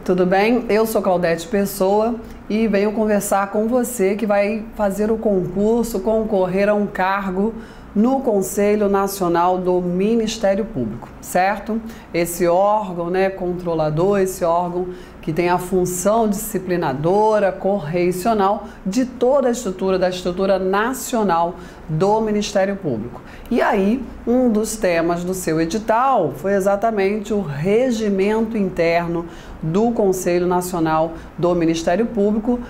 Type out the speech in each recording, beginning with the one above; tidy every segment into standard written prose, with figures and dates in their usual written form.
Tudo bem? Eu sou Claudete Pessoa e venho conversar com você que vai fazer o concurso, concorrer a um cargo no Conselho Nacional do Ministério Público, certo? Esse órgão, controlador, esse órgão que tem a função disciplinadora, correicional de toda a estrutura, da estrutura nacional do Ministério Público. E aí, um dos temas do seu edital foi exatamente o regimento interno do Conselho Nacional do Ministério Público,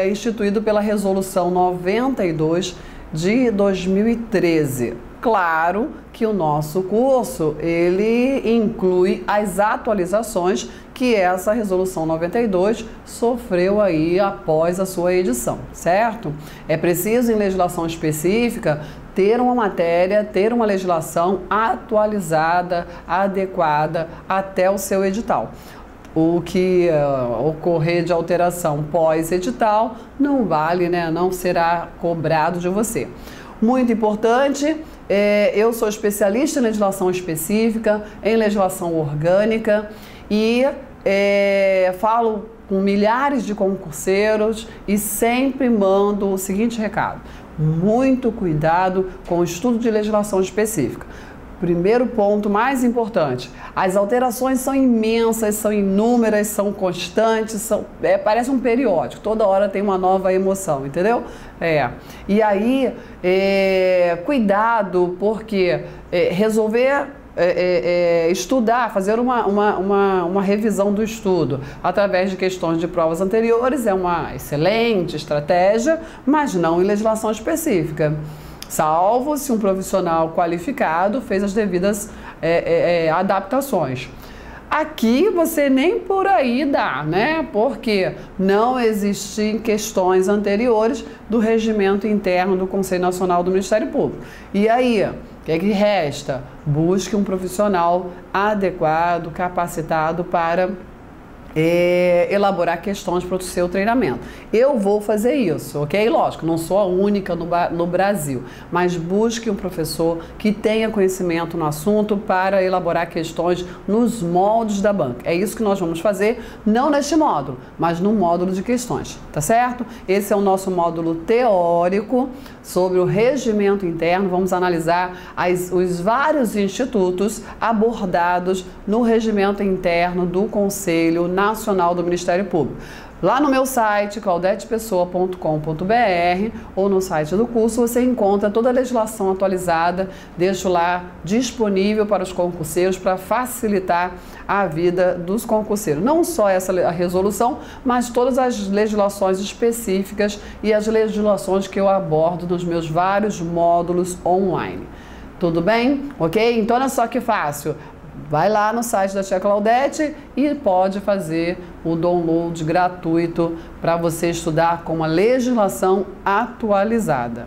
instituído pela Resolução 92 de 2013. Claro que o nosso curso, ele inclui as atualizações que essa Resolução 92 sofreu aí após a sua edição, certo? É preciso, em legislação específica, ter uma matéria, ter uma legislação atualizada, adequada até o seu edital. O que ocorrer de alteração pós-edital não vale, não será cobrado de você. Muito importante, eu sou especialista em legislação específica, em legislação orgânica e falo com milhares de concurseiros e sempre mando o seguinte recado: muito cuidado com o estudo de legislação específica. Primeiro ponto mais importante, as alterações são imensas, são inúmeras, são constantes, parece um periódico, toda hora tem uma nova emoção, entendeu? E aí, cuidado, porque resolver estudar, fazer uma revisão do estudo através de questões de provas anteriores é uma excelente estratégia, mas não em legislação específica. Salvo se um profissional qualificado fez as devidas adaptações. Aqui você nem por aí dá, porque não existem questões anteriores do regimento interno do Conselho Nacional do Ministério Público. E aí, o que é que resta? Busque um profissional adequado, capacitado para elaborar questões para o seu treinamento. Eu vou fazer isso, ok? Lógico, não sou a única no Brasil, mas busque um professor que tenha conhecimento no assunto para elaborar questões nos moldes da banca. É isso que nós vamos fazer, não neste módulo, mas no módulo de questões, tá certo? Esse é o nosso módulo teórico sobre o regimento interno. Vamos analisar os vários institutos abordados no regimento interno do Conselho Nacional do Ministério Público. Lá no meu site, claudetepessoa.com.br, ou no site do curso, você encontra toda a legislação atualizada, deixo lá disponível para os concurseiros para facilitar a vida dos concurseiros. Não só a resolução, mas todas as legislações específicas e as legislações que eu abordo nos meus vários módulos online. Tudo bem? Ok? Então olha só que fácil. Vai lá no site da Tia Claudete e pode fazer o download gratuito para você estudar com uma legislação atualizada.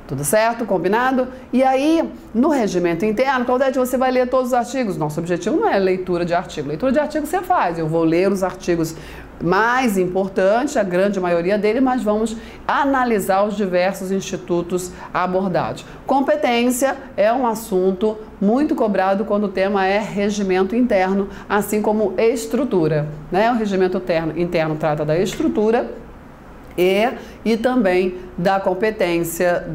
Tudo certo? Combinado? E aí, no regimento interno, Claudete, você vai ler todos os artigos. Nosso objetivo não é leitura de artigo. Leitura de artigo você faz. Eu vou ler os artigos mais importantes, a grande maioria deles, mas vamos analisar os diversos institutos abordados. Competência é um assunto muito cobrado quando o tema é regimento interno, assim como estrutura, O regimento interno trata da estrutura e também da competência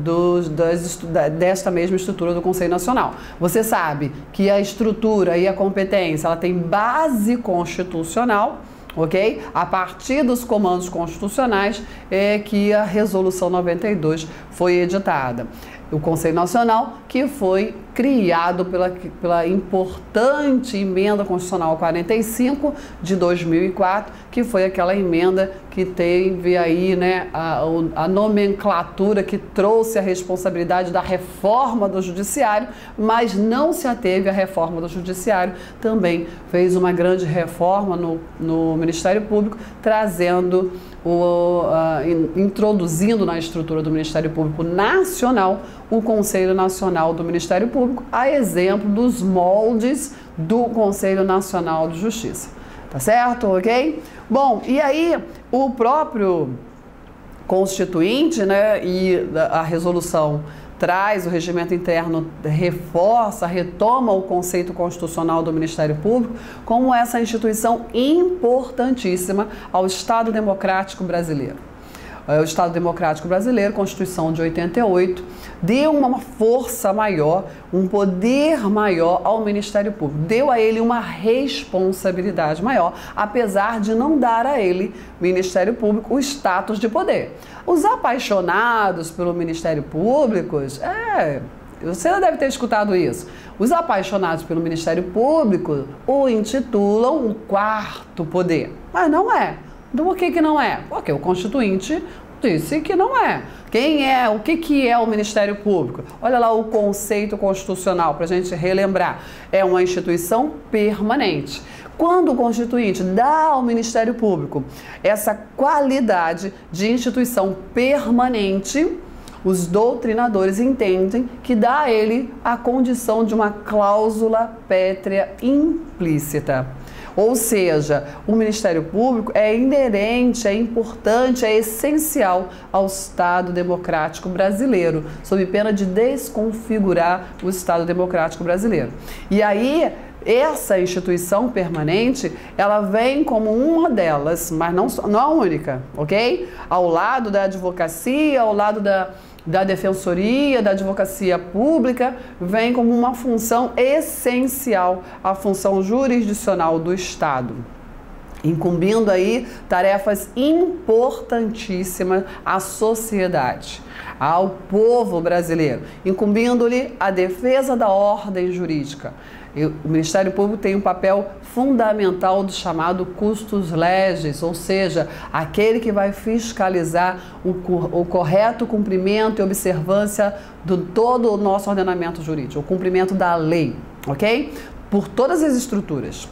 desta mesma estrutura do Conselho Nacional. Você sabe que a estrutura e a competência, ela tem base constitucional, ok? A partir dos comandos constitucionais é que a Resolução 92 foi editada. O Conselho Nacional, que foi criado pela importante emenda constitucional 45 de 2004, que foi aquela emenda que teve aí, a nomenclatura que trouxe a responsabilidade da reforma do Judiciário, mas não se ateve à reforma do Judiciário, também fez uma grande reforma no Ministério Público, trazendo introduzindo na estrutura do Ministério Público Nacional o Conselho Nacional do Ministério Público, a exemplo dos moldes do Conselho Nacional de Justiça. Tá certo? Ok? Bom, e aí o próprio Constituinte, e a resolução traz, o regimento interno reforça, retoma o conceito constitucional do Ministério Público como essa instituição importantíssima ao Estado Democrático Brasileiro. O Estado Democrático Brasileiro, Constituição de 88, deu uma força maior, um poder maior ao Ministério Público, deu a ele uma responsabilidade maior, apesar de não dar a ele, Ministério Público, o status de poder. Os apaixonados pelo Ministério Público, você deve ter escutado isso. Os apaixonados pelo Ministério Público o intitulam o quarto poder, mas não é. Então, por que não é? Porque o Constituinte disse que não é. Quem é? O que é o Ministério Público? Olha lá o conceito constitucional para a gente relembrar. É uma instituição permanente. Quando o Constituinte dá ao Ministério Público essa qualidade de instituição permanente, os doutrinadores entendem que dá a ele a condição de uma cláusula pétrea implícita. Ou seja, o Ministério Público é inerente, é importante, é essencial ao Estado Democrático Brasileiro, sob pena de desconfigurar o Estado Democrático Brasileiro. E aí, essa instituição permanente, ela vem como uma delas, mas não a única, ok? Ao lado da advocacia, ao lado da defensoria, da advocacia pública, vem como uma função essencial a função jurisdicional do Estado, incumbindo aí tarefas importantíssimas à sociedade, ao povo brasileiro, incumbindo-lhe a defesa da ordem jurídica. O Ministério Público tem um papel fundamental do chamado custos legis, ou seja, aquele que vai fiscalizar o correto cumprimento e observância de todo o nosso ordenamento jurídico, o cumprimento da lei, ok? Por todas as estruturas.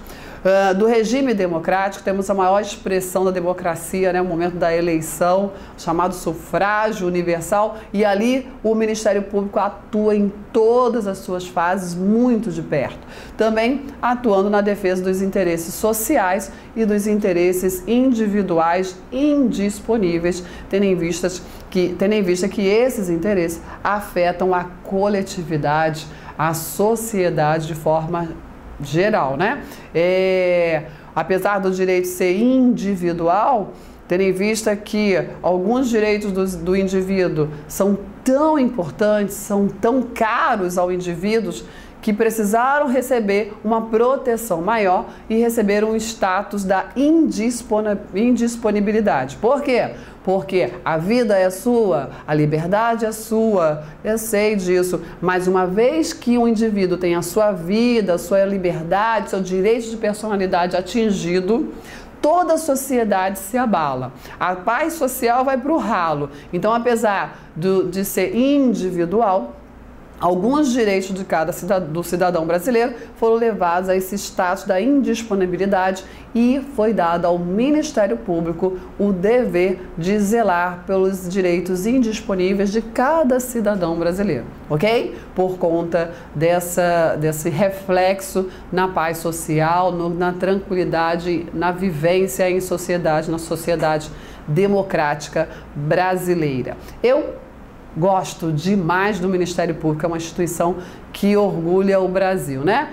Do regime democrático, temos a maior expressão da democracia, né, o momento da eleição, chamado sufrágio universal, e ali o Ministério Público atua em todas as suas fases muito de perto. Também atuando na defesa dos interesses sociais e dos interesses individuais indisponíveis, tendo em vista que esses interesses afetam a coletividade, a sociedade de forma geral, né? Apesar do direito ser individual, tendo em vista que alguns direitos do indivíduo são tão importantes, são tão caros ao indivíduo, que precisaram receber uma proteção maior e receberam um status da indisponibilidade. Por quê? Porque a vida é sua, a liberdade é sua, eu sei disso, mas uma vez que um indivíduo tem a sua vida, a sua liberdade, seu direito de personalidade atingido, toda a sociedade se abala. A paz social vai para o ralo. Então, apesar de ser individual, alguns direitos do cidadão brasileiro foram levados a esse status da indisponibilidade e foi dado ao Ministério Público o dever de zelar pelos direitos indisponíveis de cada cidadão brasileiro, ok? Por conta desse reflexo na paz social, na tranquilidade, na vivência em sociedade, na sociedade democrática brasileira. Eu gosto demais do Ministério Público, é uma instituição que orgulha o Brasil, né?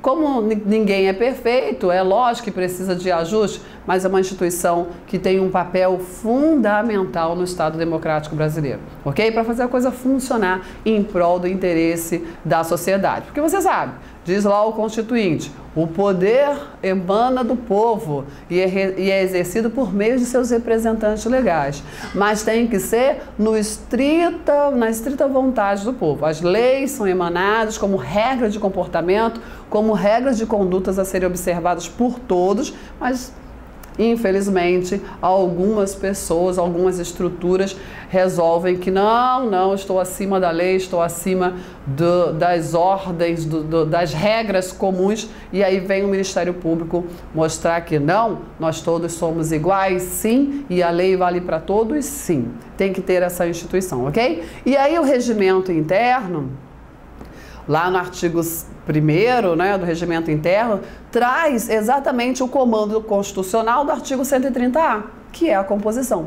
Como ninguém é perfeito, é lógico que precisa de ajuste, mas é uma instituição que tem um papel fundamental no Estado Democrático Brasileiro, ok? Para fazer a coisa funcionar em prol do interesse da sociedade. Porque você sabe, diz lá o Constituinte, o poder emana do povo e é exercido por meio de seus representantes legais, mas tem que ser na estrita vontade do povo. As leis são emanadas como regra de comportamento, como regras de condutas a serem observadas por todos, mas infelizmente algumas pessoas, algumas estruturas resolvem que não, estou acima da lei, estou acima das ordens, das regras comuns, e aí vem o Ministério Público mostrar que não, nós todos somos iguais, sim, e a lei vale para todos, sim. Tem que ter essa instituição, ok? E aí o regimento interno, lá no artigo 1º, né, do regimento interno, traz exatamente o comando constitucional do artigo 130A, que é a composição.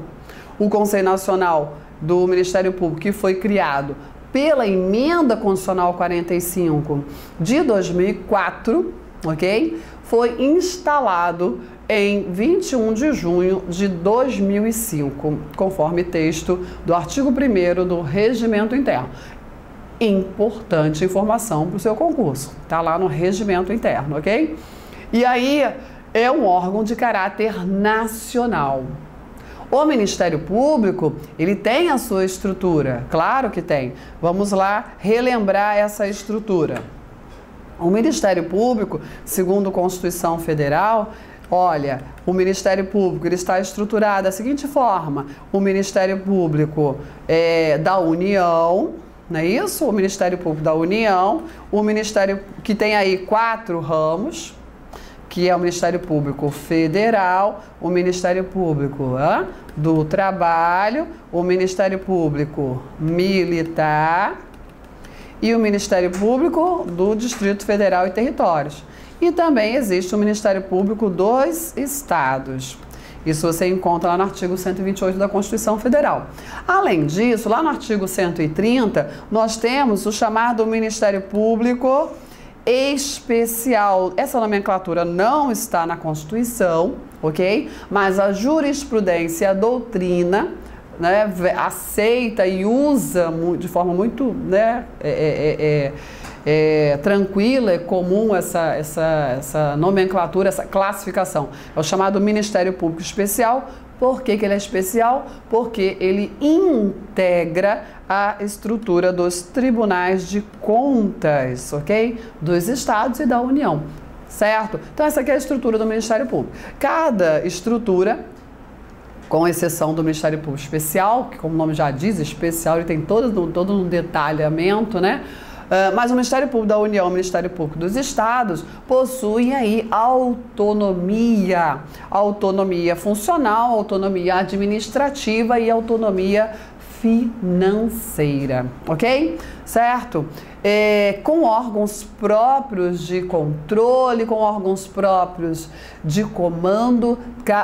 O Conselho Nacional do Ministério Público, que foi criado pela Emenda Constitucional 45 de 2004, ok? Foi instalado em 21 de junho de 2005, conforme texto do artigo 1º do Regimento Interno. Importante informação para o seu concurso, tá lá no Regimento Interno, ok? E aí é um órgão de caráter nacional. O Ministério Público, ele tem a sua estrutura, claro que tem. Vamos lá relembrar essa estrutura. O Ministério Público, segundo a Constituição Federal, olha, o Ministério Público ele está estruturado da seguinte forma: o Ministério Público da União, não é isso? O Ministério Público da União, o Ministério que tem aí 4 ramos, que é o Ministério Público Federal, o Ministério Público do Trabalho, o Ministério Público Militar e o Ministério Público do Distrito Federal e Territórios. E também existe o Ministério Público dos Estados. Isso você encontra lá no artigo 128 da Constituição Federal. Além disso, lá no artigo 130, nós temos o chamado Ministério Público Especial. Essa nomenclatura não está na Constituição, ok? Mas a jurisprudência, a doutrina, né, aceita e usa de forma muito, né, tranquila, é comum essa nomenclatura, essa classificação. É o chamado Ministério Público Especial. Por que ele é especial? Porque ele integra a estrutura dos tribunais de contas, ok? Dos estados e da União, certo? Então essa aqui é a estrutura do Ministério Público. Cada estrutura, com exceção do Ministério Público Especial, que como o nome já diz, especial, ele tem todo um detalhamento, né? Mas o Ministério Público da União e o Ministério Público dos Estados possuem aí autonomia funcional, autonomia administrativa e autonomia financeira, ok? Certo? Com órgãos próprios de controle, com órgãos próprios de comando.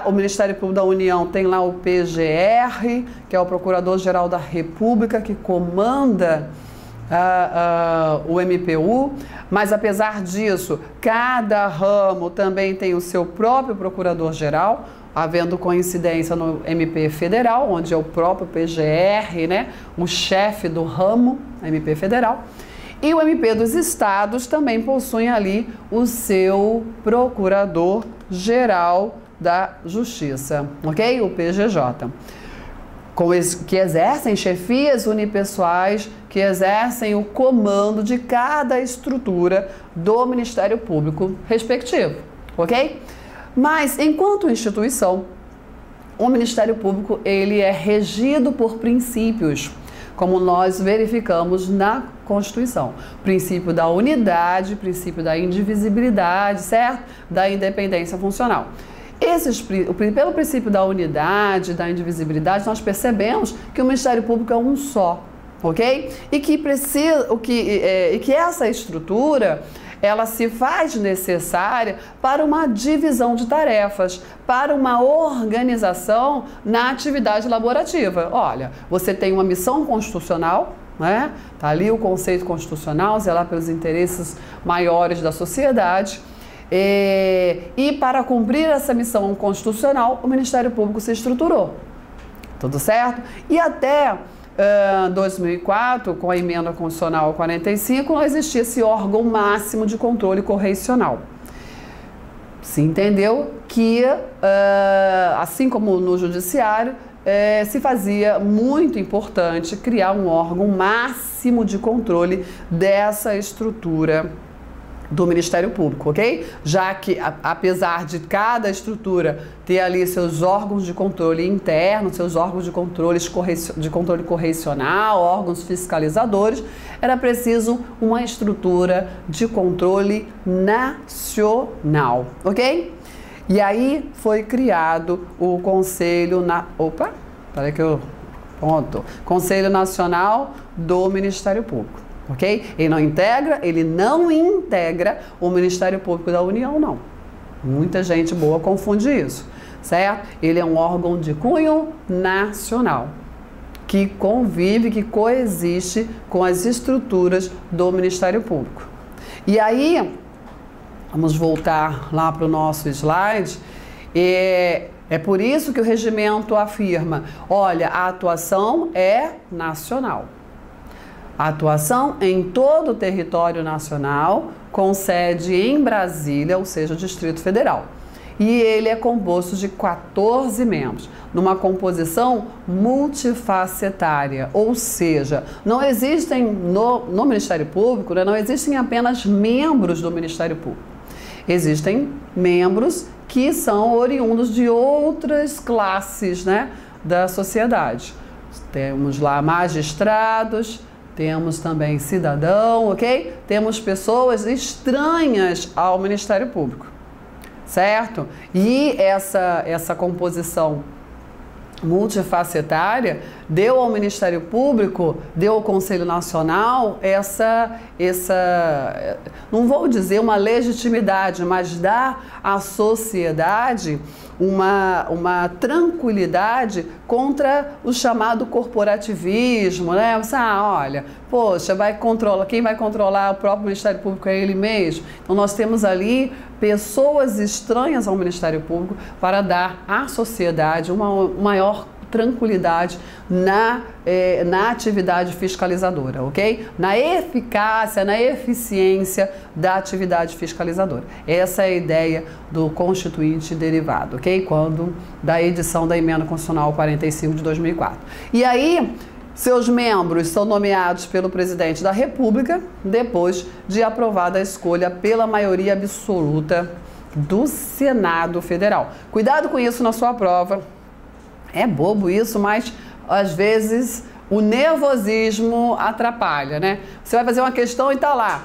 O Ministério Público da União tem lá o PGR, que é o Procurador-Geral da República, que comanda o MPU, mas apesar disso, cada ramo também tem o seu próprio procurador-geral, havendo coincidência no MP Federal, onde é o próprio PGR, né, o chefe do ramo, MP Federal. E o MP dos Estados também possui ali o seu Procurador-Geral da Justiça, ok? O PGJ. Que exercem chefias unipessoais, que exercem o comando de cada estrutura do Ministério Público respectivo, ok? Mas, enquanto instituição, o Ministério Público ele é regido por princípios, como nós verificamos na Constituição. Princípio da unidade, princípio da indivisibilidade, certo? Da independência funcional. Pelo princípio da unidade, da indivisibilidade, nós percebemos que o Ministério Público é um só, ok? E que essa estrutura, ela se faz necessária para uma divisão de tarefas, para uma organização na atividade laborativa. Olha, você tem uma missão constitucional, né? Tá ali o conceito constitucional, zelar pelos interesses maiores da sociedade. E para cumprir essa missão constitucional, o Ministério Público se estruturou. Tudo certo? E até 2004, com a Emenda Constitucional 45, não existia esse órgão máximo de controle correicional. Se entendeu que, assim como no Judiciário, se fazia muito importante criar um órgão máximo de controle dessa estrutura do Ministério Público, ok? Já que, apesar de cada estrutura ter ali seus órgãos de controle interno, seus órgãos de controle correicional, órgãos fiscalizadores, era preciso uma estrutura de controle nacional, ok? E aí foi criado o Conselho Nacional do Ministério Público. Ok? Ele não integra o Ministério Público da União, não. Muita gente boa confunde isso, certo? Ele é um órgão de cunho nacional, que convive, que coexiste com as estruturas do Ministério Público. E aí, vamos voltar lá para o nosso slide. É por isso que o regimento afirma, olha, a atuação é nacional. A atuação em todo o território nacional, com sede em Brasília, ou seja, o Distrito Federal. E ele é composto de 14 membros, numa composição multifacetária, ou seja, não existem no Ministério Público, né, não existem apenas membros do Ministério Público. Existem membros que são oriundos de outras classes, né, da sociedade. Temos lá magistrados, temos também cidadão, ok? Temos pessoas estranhas ao Ministério Público, certo? E essa composição multifacetária deu ao Ministério Público, deu ao Conselho Nacional não vou dizer uma legitimidade, mas dá à sociedade uma tranquilidade contra o chamado corporativismo, né? Você, olha, poxa, quem vai controlar o próprio Ministério Público é ele mesmo. Então nós temos ali pessoas estranhas ao Ministério Público para dar à sociedade uma maior tranquilidade na atividade fiscalizadora, ok? Na eficácia, na eficiência da atividade fiscalizadora. Essa é a ideia do Constituinte derivado, ok? Da edição da Emenda Constitucional 45 de 2004. E aí, seus membros são nomeados pelo Presidente da República, depois de aprovada a escolha pela maioria absoluta do Senado Federal. Cuidado com isso na sua prova. É bobo isso, mas às vezes o nervosismo atrapalha, né? Você vai fazer uma questão e tá lá.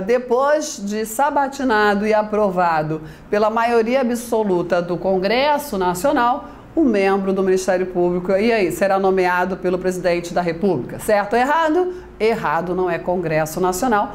Depois de sabatinado e aprovado pela maioria absoluta do Congresso Nacional, o membro do Ministério Público, e aí, será nomeado pelo Presidente da República. Certo ou errado? Errado, não é Congresso Nacional.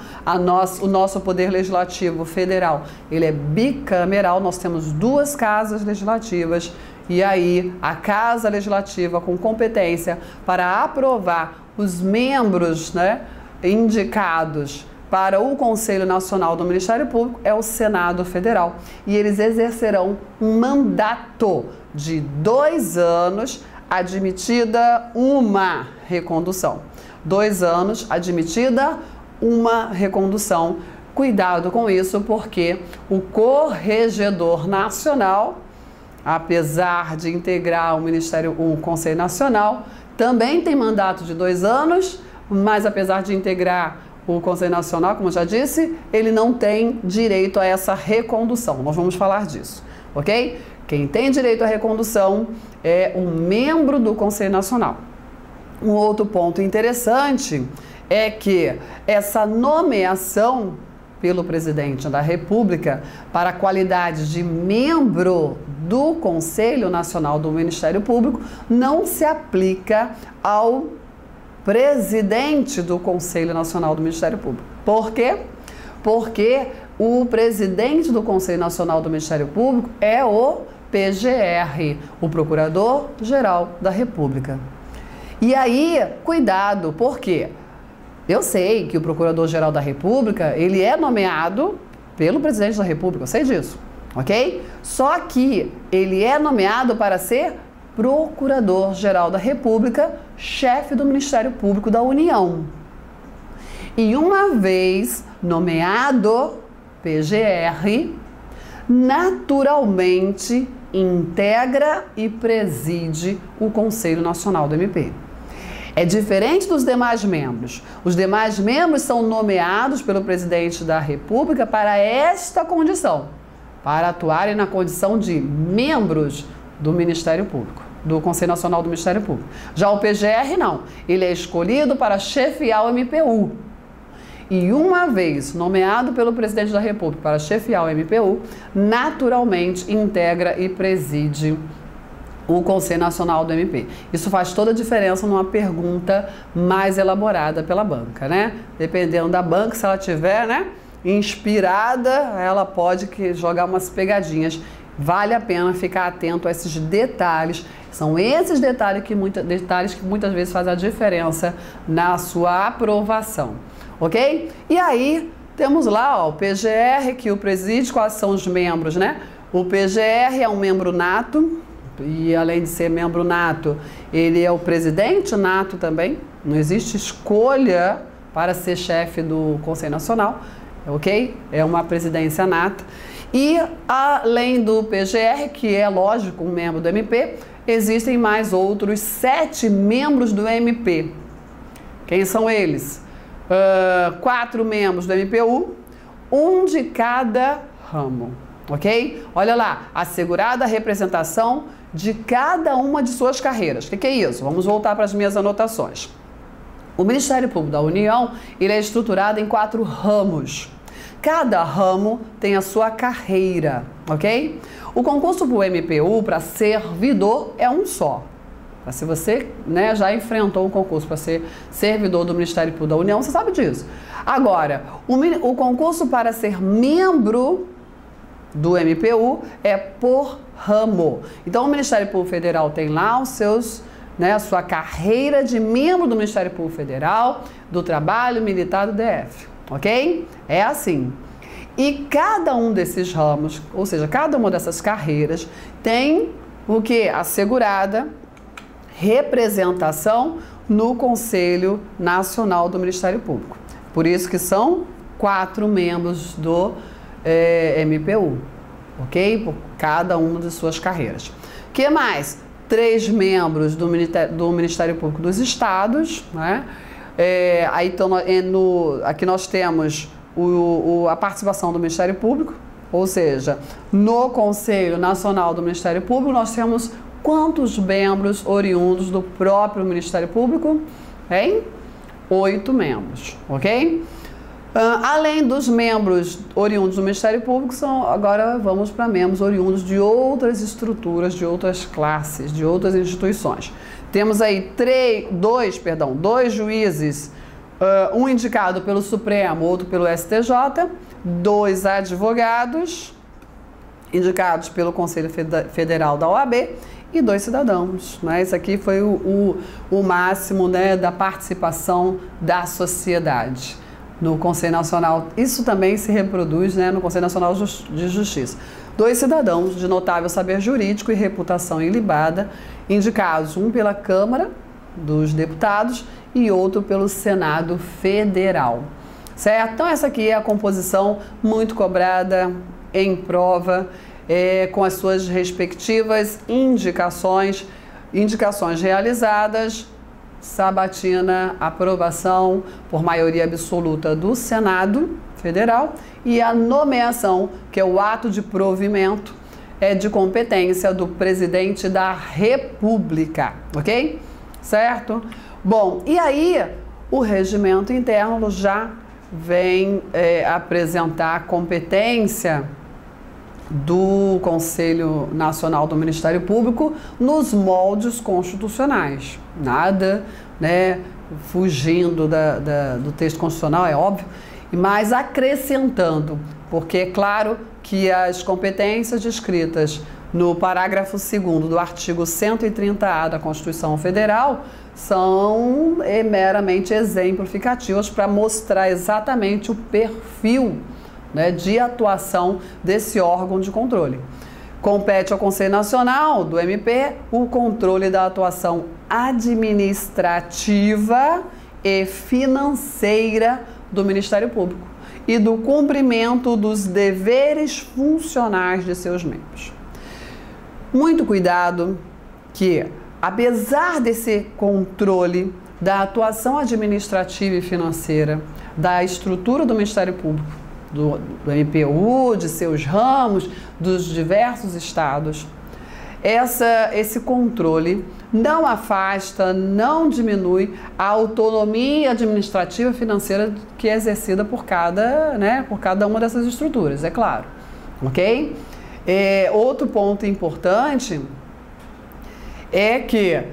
O nosso Poder Legislativo Federal, ele é bicameral, nós temos 2 casas legislativas. E aí, a Casa Legislativa com competência para aprovar os membros, né, indicados para o Conselho Nacional do Ministério Público é o Senado Federal. E eles exercerão um mandato de 2 anos, admitida uma recondução. 2 anos, admitida uma recondução. Cuidado com isso, porque o Corregedor Nacional, apesar de integrar o Conselho Nacional, também tem mandato de 2 anos, mas apesar de integrar o Conselho Nacional, como eu já disse, ele não tem direito a essa recondução. Nós vamos falar disso, ok? Quem tem direito à recondução é um membro do Conselho Nacional. Um outro ponto interessante é que essa nomeação pelo Presidente da República para a qualidade de membro do Conselho Nacional do Ministério Público não se aplica ao presidente do Conselho Nacional do Ministério Público. Por quê? Porque o presidente do Conselho Nacional do Ministério Público é o PGR, o Procurador-Geral da República. E aí, cuidado, por quê? Eu sei que o Procurador-Geral da República, ele é nomeado pelo Presidente da República, eu sei disso, ok? Só que ele é nomeado para ser Procurador-Geral da República, chefe do Ministério Público da União. E uma vez nomeado PGR, naturalmente integra e preside o Conselho Nacional do MP. É diferente dos demais membros. Os demais membros são nomeados pelo Presidente da República para esta condição, para atuarem na condição de membros do Ministério Público, do Conselho Nacional do Ministério Público. Já o PGR não, ele é escolhido para chefiar o MPU. E uma vez nomeado pelo Presidente da República para chefiar o MPU, naturalmente integra e preside o Conselho Nacional do MP. Isso faz toda a diferença numa pergunta mais elaborada pela banca, né? Dependendo da banca, se ela tiver, né, inspirada, ela pode jogar umas pegadinhas Vale a pena ficar atento a esses detalhes. São esses detalhes que muitas vezes fazem a diferença na sua aprovação, ok? E aí, temos lá ó, o PGR, que o preside, quais são os membros, né? O PGR é um membro nato, e além de ser membro nato, ele é o presidente nato também. Não existe escolha para ser chefe do Conselho Nacional, ok? É uma presidência nata. E além do PGR, que é lógico um membro do MP, existem mais outros 7 membros do MP. Quem são eles? 4 membros do MPU, um de cada ramo, ok? Olha lá, assegurada a representação de cada uma de suas carreiras. O que é isso? Vamos voltar para as minhas anotações. O Ministério Público da União, ele é estruturado em 4 ramos. Cada ramo tem a sua carreira, ok? O concurso para o MPU, para servidor, é um só. Se você já enfrentou um concurso para ser servidor do Ministério Público da União, você sabe disso. Agora, o concurso para ser membro do MPU é por ramo. Então, o Ministério Público Federal tem lá os seus, a sua carreira de membro do Ministério Público Federal, do Trabalho Militar do DF, ok? É assim. E cada um desses ramos, ou seja, cada uma dessas carreiras tem o que? Assegurada representação no Conselho Nacional do Ministério Público. Por isso que são 4 membros do MPU, ok? Por cada uma de suas carreiras. O que mais? 3 membros do Ministério Público dos Estados, né? Aí aqui nós temos a participação do Ministério Público, ou seja, no Conselho Nacional do Ministério Público nós temos quantos membros oriundos do próprio Ministério Público? 8 membros, ok? Além dos membros oriundos do Ministério Público, agora vamos para membros oriundos de outras estruturas, de outras classes, de outras instituições. Temos aí 2 juízes, um indicado pelo Supremo, outro pelo STJ, 2 advogados indicados pelo Conselho Federal da OAB e 2 cidadãos. Esse aqui foi o máximo da participação da sociedade no Conselho Nacional. Isso também se reproduz no Conselho Nacional de Justiça. 2 cidadãos de notável saber jurídico e reputação ilibada, indicados, um pela Câmara dos Deputados e outro pelo Senado Federal. Certo? Então essa aqui é a composição muito cobrada em prova, com as suas respectivas indicações realizadas, sabatina, aprovação por maioria absoluta do Senado Federal e a nomeação, que é o ato de provimento, de competência do presidente da República, ok? Certo? Bom, e aí o regimento interno já vem apresentar a competência do Conselho Nacional do Ministério Público nos moldes constitucionais. Nada, fugindo do texto constitucional, é óbvio, mas acrescentando, porque é claro que as competências descritas no parágrafo 2º do artigo 130A da Constituição Federal são meramente exemplificativas para mostrar exatamente o perfil de atuação desse órgão de controle. Compete ao Conselho Nacional do MP o controle da atuação administrativa e financeira do Ministério Público e do cumprimento dos deveres funcionais de seus membros. Muito cuidado que, apesar desse controle da atuação administrativa e financeira da estrutura do Ministério Público, do MPU, de seus ramos, dos diversos estados, esse controle não afasta, não diminui a autonomia administrativa e financeira que é exercida por cada uma dessas estruturas, é claro, ok? Outro ponto importante é que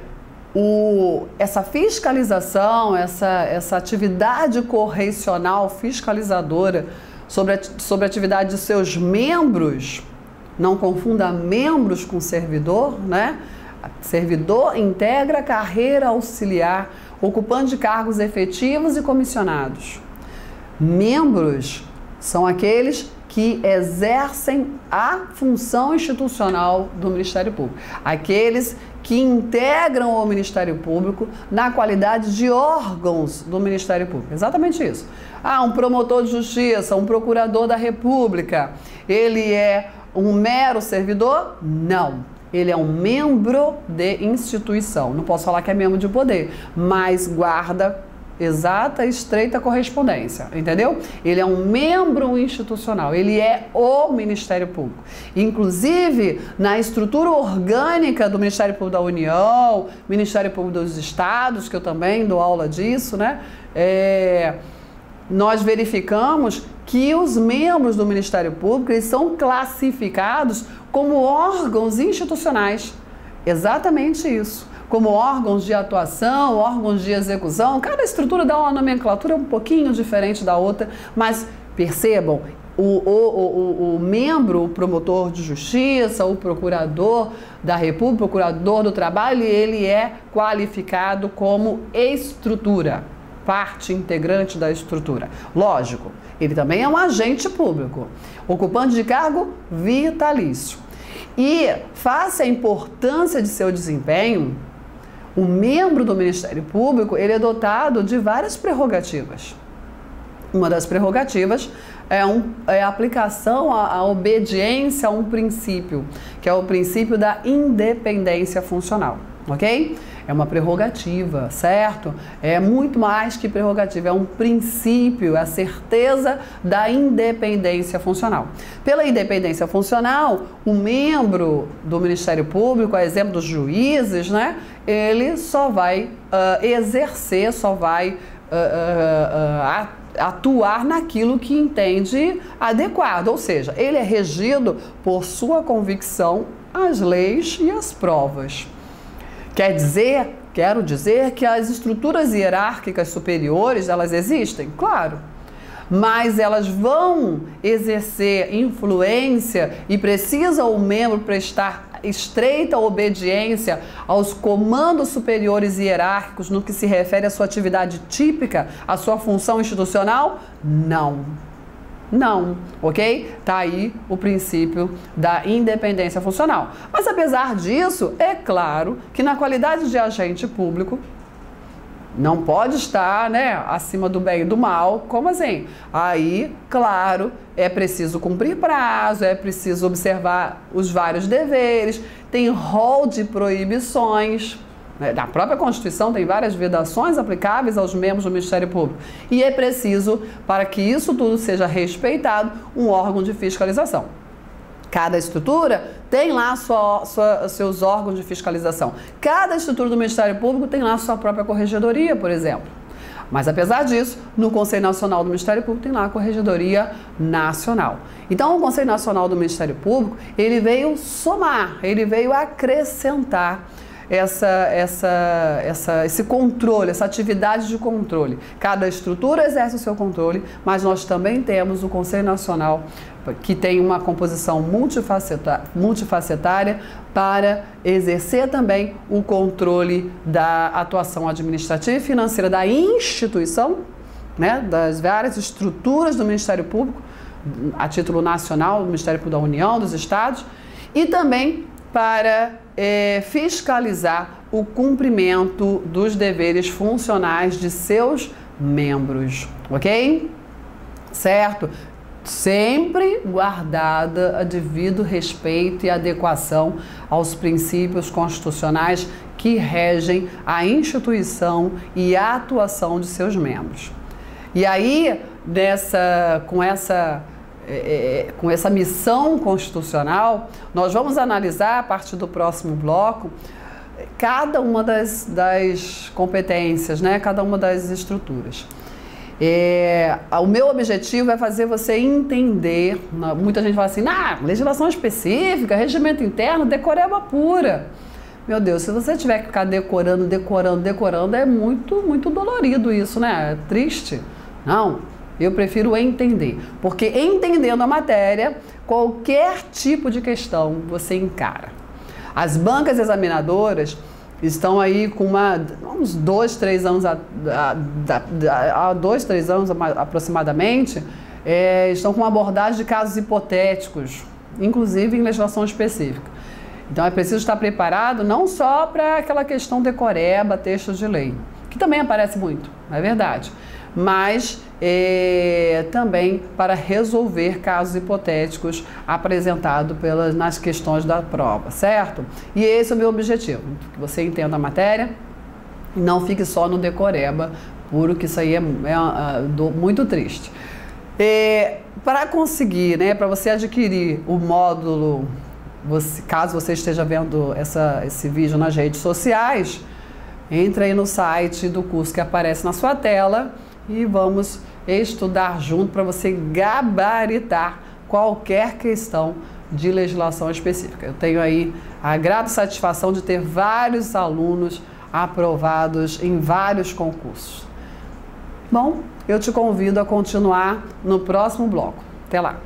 essa fiscalização, essa atividade correicional fiscalizadora sobre a atividade de seus membros, Não confunda membros com servidor, né? Servidor integra carreira auxiliar, ocupando de cargos efetivos e comissionados. Membros são aqueles que exercem a função institucional do Ministério Público. Aqueles que integram o Ministério Público na qualidade de órgãos do Ministério Público. Exatamente isso. Um promotor de justiça, um procurador da República, ele é um mero servidor? Não. Ele é um membro de instituição. Não posso falar que é membro de poder, mas guarda exata e estreita correspondência, entendeu? Ele é um membro institucional, ele é o Ministério Público. Inclusive, na estrutura orgânica do Ministério Público da União, Ministério Público dos Estados, que eu também dou aula disso, né? Nós verificamos que os membros do Ministério Público eles são classificados como órgãos institucionais. Exatamente isso. Como órgãos de atuação, órgãos de execução. Cada estrutura dá uma nomenclatura um pouquinho diferente da outra, mas percebam, o membro, o promotor de justiça, o procurador da República, o procurador do trabalho, ele é qualificado como estrutura, parte integrante da estrutura. Lógico, ele também é um agente público, ocupante de cargo vitalício. E, face à importância de seu desempenho, o membro do Ministério Público, ele é dotado de várias prerrogativas. Uma das prerrogativas é a aplicação, a obediência a um princípio, que é o princípio da independência funcional, ok? É uma prerrogativa, certo? É muito mais que prerrogativa, é um princípio, é a certeza da independência funcional. Pela independência funcional, o membro do Ministério Público, a exemplo dos juízes, né? Ele só vai exercer, só vai atuar naquilo que entende adequado, ou seja, ele é regido por sua convicção, as leis e as provas. Quero dizer que as estruturas hierárquicas superiores, elas existem? Claro. Mas elas vão exercer influência e precisa o membro prestar estreita obediência aos comandos superiores hierárquicos no que se refere à sua atividade típica, à sua função institucional? Não. Não, ok? Tá aí o princípio da independência funcional. Mas apesar disso, é claro que na qualidade de agente público, não pode estar, né, acima do bem e do mal. Como assim? Aí, claro, é preciso cumprir prazo, é preciso observar os vários deveres, tem rol de proibições. Na própria Constituição tem várias vedações aplicáveis aos membros do Ministério Público. E é preciso, para que isso tudo seja respeitado, um órgão de fiscalização. Cada estrutura tem lá seus órgãos de fiscalização. Cada estrutura do Ministério Público tem lá sua própria corregedoria, por exemplo. Mas, apesar disso, no Conselho Nacional do Ministério Público tem lá a Corregedoria Nacional. Então, o Conselho Nacional do Ministério Público, ele veio somar, ele veio acrescentar esse controle, essa atividade de controle. Cada estrutura exerce o seu controle, mas nós também temos o Conselho Nacional, que tem uma composição multifacetária para exercer também o controle da atuação administrativa e financeira da instituição, né, das várias estruturas do Ministério Público, a título nacional, do Ministério Público da União, dos Estados, e também para fiscalizar o cumprimento dos deveres funcionais de seus membros, ok? Certo? Sempre guardada a devido respeito e adequação aos princípios constitucionais que regem a instituição e a atuação de seus membros. E aí, com essa missão constitucional, nós vamos analisar, a partir do próximo bloco, cada uma das competências, né? Cada uma das estruturas. O meu objetivo é fazer você entender. Muita gente fala assim, legislação específica, regimento interno, decoreba pura. Meu Deus, se você tiver que ficar decorando, é muito, muito dolorido isso, né? É triste. Não. Eu prefiro entender, porque entendendo a matéria, qualquer tipo de questão você encara. As bancas examinadoras estão aí com uns 2, 3 anos, há 2, 3 anos aproximadamente, estão com uma abordagem de casos hipotéticos, inclusive em legislação específica. Então é preciso estar preparado não só para aquela questão decoreba, textos de lei, que também aparece muito, é verdade, mas também para resolver casos hipotéticos apresentados nas questões da prova, certo? E esse é o meu objetivo, que você entenda a matéria e não fique só no decoreba puro, que isso aí é muito triste. Para conseguir, para você adquirir o módulo, caso você esteja vendo esse vídeo nas redes sociais, entre aí no site do curso que aparece na sua tela e vamos estudar junto para você gabaritar qualquer questão de legislação específica. Eu tenho aí a grata satisfação de ter vários alunos aprovados em vários concursos. Bom, eu te convido a continuar no próximo bloco. Até lá!